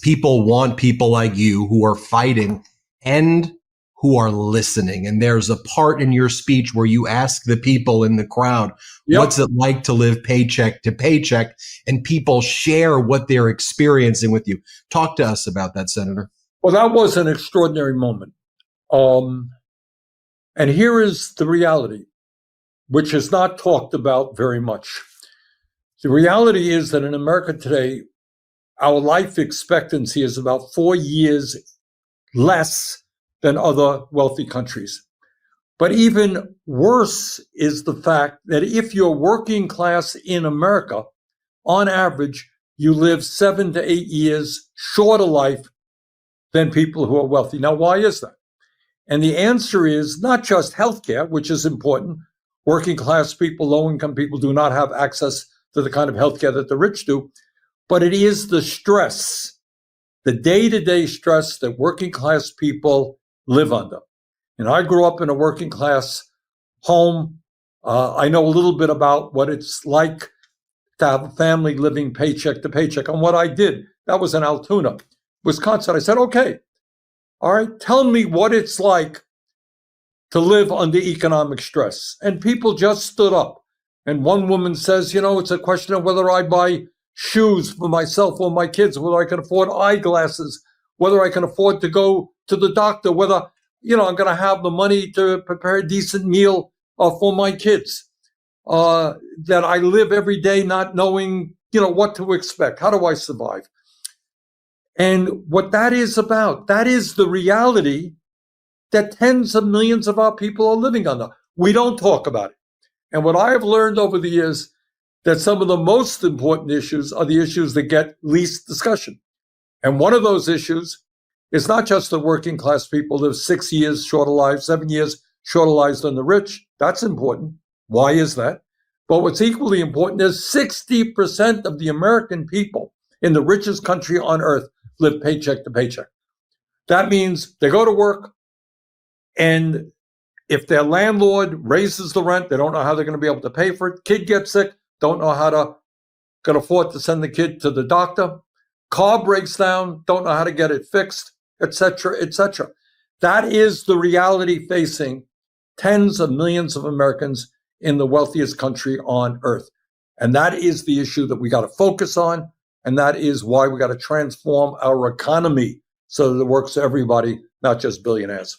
people want people like you who are fighting and who are listening. And there's a part in your speech where you ask the people in the crowd, Yep. what's it like to live paycheck to paycheck? And people share what they're experiencing with you. Talk to us about that, Senator. Well, that was an extraordinary moment. And here is the reality, which is not talked about very much. The reality is that in America today, our life expectancy is about 4 years less than other wealthy countries. But even worse is the fact that if you're working class in America, on average, you live 7 to 8 years shorter life than people who are wealthy. Now, why is that? And the answer is not just healthcare, which is important. Working class people, low income people do not have access to the kind of healthcare that the rich do, but it is the stress, the day-to-day stress that working class people live under. And I grew up in a working class home. I know a little bit about what it's like to have a family living paycheck to paycheck. And what I did, that was in Altoona, Wisconsin. I said, okay, all right, tell me what it's like to live under economic stress. And people just stood up. And one woman says, it's a question of whether I buy shoes for myself or my kids, whether I can afford eyeglasses, whether I can afford to go to the doctor, whether, I'm going to have the money to prepare a decent meal for my kids, that I live every day not knowing, what to expect. How do I survive? And what that is about, that is the reality that tens of millions of our people are living under. We don't talk about it. And what I have learned over the years, that some of the most important issues are the issues that get least discussion. And one of those issues is not just that working class people live 6 years shorter lives, 7 years shorter lives than the rich. That's important. Why is that? But what's equally important is 60% of the American people in the richest country on earth live paycheck to paycheck. That means they go to work, and if their landlord raises the rent, they don't know how they're going to be able to pay for it. Kid gets sick, don't know how to can afford to send the kid to the doctor. Car breaks down, don't know how to get it fixed, etc., etc. That is the reality facing tens of millions of Americans in the wealthiest country on earth. And that is the issue that we got to focus on. And that is why we got to transform our economy so that it works for everybody, not just billionaires.